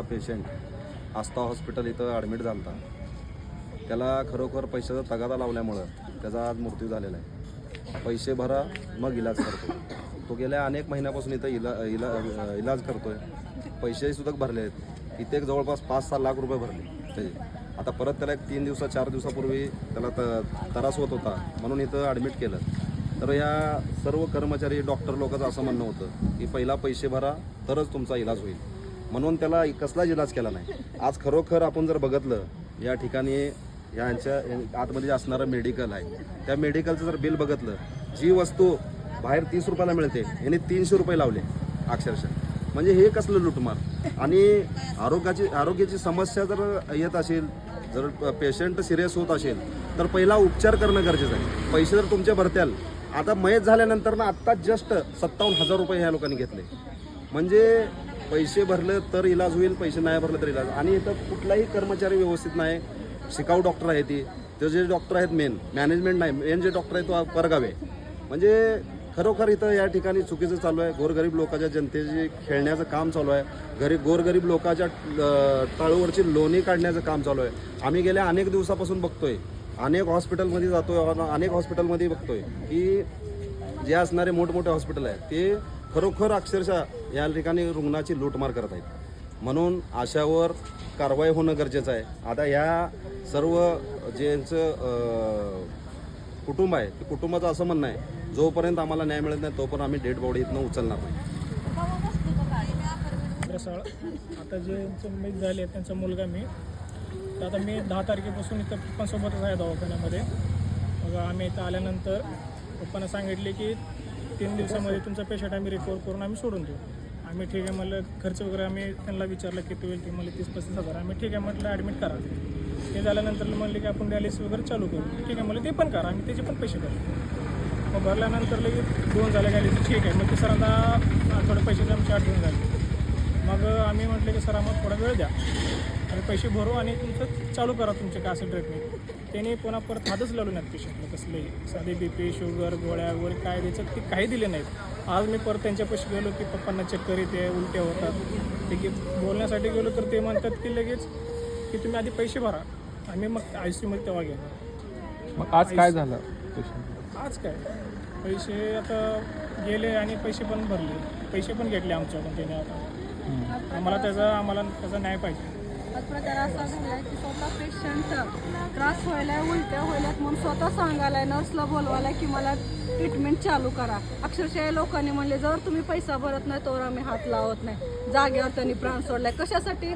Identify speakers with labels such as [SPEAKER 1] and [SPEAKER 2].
[SPEAKER 1] Patient आस्था hospital इथं admit झाला होता. त्याला खरोखर पैशाचा तगादा लावल्यामुळं त्याचा आज मृत्यू झालेला आहे. पैसे भरा मग इलाज करतो. तो गेल्या अनेक महिन्यापासून इथं इलाज करतोय. पैसेसुद्धा भरले आहेत. इथे एक जवळपास 5-6 लाख रुपये भरले त्याचे. आता परत त्याला एक 3-4 दिवसापूर्वी त्याला त्रास होत होता म्हणून इथं ॲडमिट केलं. तर या सर्व कर्मचारी डॉक्टर लोकांचं असं म्हणणं होतं की पहिला पैसे भरा तरच तुमचा इलाज होईल, म्हणून त्याला कसलाच इलाज केला नाही. आज खरोखर आपण जर बघितलं या ठिकाणी यांच्या आतमध्ये असणारं मेडिकल आहे, त्या मेडिकलचं जर बिल बघितलं, जी वस्तू बाहेर 30 रुपयाला मिळते यांनी 300 रुपये लावले अक्षरशः. म्हणजे हे कसलं लुटमार. आणि आरोग्याची समस्या जर येत असेल, जर पेशंट सिरियस होत असेल तर पहिला उपचार करणं गरजेचं आहे. पैसे जर तुमचे भरत्याल, आता मयत झाल्यानंतर ना आत्ता जस्ट 57,000 रुपये ह्या लोकांनी घेतले. म्हणजे पैसे भरले तर इलाज होईल, पैसे नाही भरले तर इलाज. आणि इथं कुठलाही कर्मचारी व्यवस्थित नाही. शिकाऊ डॉक्टर आहे ते जे डॉक्टर आहेत मेन मॅनेजमेंट नाही, मेन जे डॉक्टर आहे तो परगावे. म्हणजे खरोखर इथं या ठिकाणी चुकीचं चालू आहे. गोरगरीब लोकांच्या जनतेचे खेळण्याचं काम चालू आहे. गोरगरीब लोकांच्या टाळूवरची लोणी काढण्याचं काम चालू आहे. आम्ही गेल्या अनेक दिवसापासून बघतोय, अनेक हॉस्पिटलमध्ये जातोय, अनेक हॉस्पिटलमध्ये बघतोय की जे असणारे मोठमोठे हॉस्पिटल आहेत ते खरोखर अक्षरशः या ठिकाणी रुग्णाची लूटमार करत आहेत. म्हणून अशावर कारवाई होणं गरजेचं आहे. आता या सर्व ज्यांचं कुटुंब आहे ते कुटुंबाचं असं म्हणणं आहे, जोपर्यंत आम्हाला न्याय मिळत नाही तोपर्यंत आम्ही डेड बॉडी इथनं उचलणार नाही.
[SPEAKER 2] आता जे मृत झाले त्यांचा मुलगा मी, तर आता मी 10 तारखेपासून इथं पप्पांसोबतच आहे दवाखान्यामध्ये. मग आम्ही इथं आल्यानंतर पप्पांना सांगितले की 3 दिवसामध्ये तुमचा पेशंट आम्ही रिकवर करून आम्ही सोडून देऊ. आम्ही ठीक आहे म्हणलं. खर्च वगैरे आम्ही त्यांना विचारलं किती होईल, की मला 30-35 हजार. आम्ही ठीक आहे म्हटलं ॲडमिट करा. ते झाल्यानंतर म्हणले की आपण डायलिसिस वगैरे चालू करू. ठीक आहे म्हणलं, ते पण करा. आम्ही त्याचे पण पैसे भरले. मग भरल्यानंतर लगेच 2 झाले डायलिसिस. ठीक आहे मग ते सरांना थोडे पैशाची आमची आठवण झाली. मग आम्ही म्हटलं की सर आम्हाला थोडा वेळ द्या, आम्ही पैसे भरू आणि तुमचं चालू करा तुमचे काय असेल ट्रीटमेंट. त्यांनी पुन्हा परत हातच लावले नाहीत पेशंटला कसलेही. साधे BP शुगर गोळ्या वगैरे काय द्यायचं ते काही दिले नाहीत. आज मी परत त्यांच्या पैसे गेलो की पप्पांना चक्कर येते, उलट्या होतात. ते की बोलण्यासाठी गेलो तर ते म्हणतात की लगेच की तुम्ही आधी पैसे भरा, आम्ही मग ICUमध्ये तेव्हा घेणार.
[SPEAKER 3] मग आज काय झालं?
[SPEAKER 2] आज काय पैसे आता गेले आणि पैसे पण भरले, पैसे पण घेतले आमच्याकडून त्याने. आता आम्हाला त्याचा न्याय पाहिजे.
[SPEAKER 4] आज प्रकार असा झाला की स्वतः पेशंट त्रास व्हायला, उलट्या व्हायल्यात म्हणून स्वतः सांगायला, नर्सला बोलवायला की मला ट्रीटमेंट चालू करा. अक्षरशः लोकांनी म्हणले जर तुम्ही पैसा भरत नाही तर आम्ही हात लावत नाही. जागेवर त्यांनी प्राण सोडलाय. कशासाठी?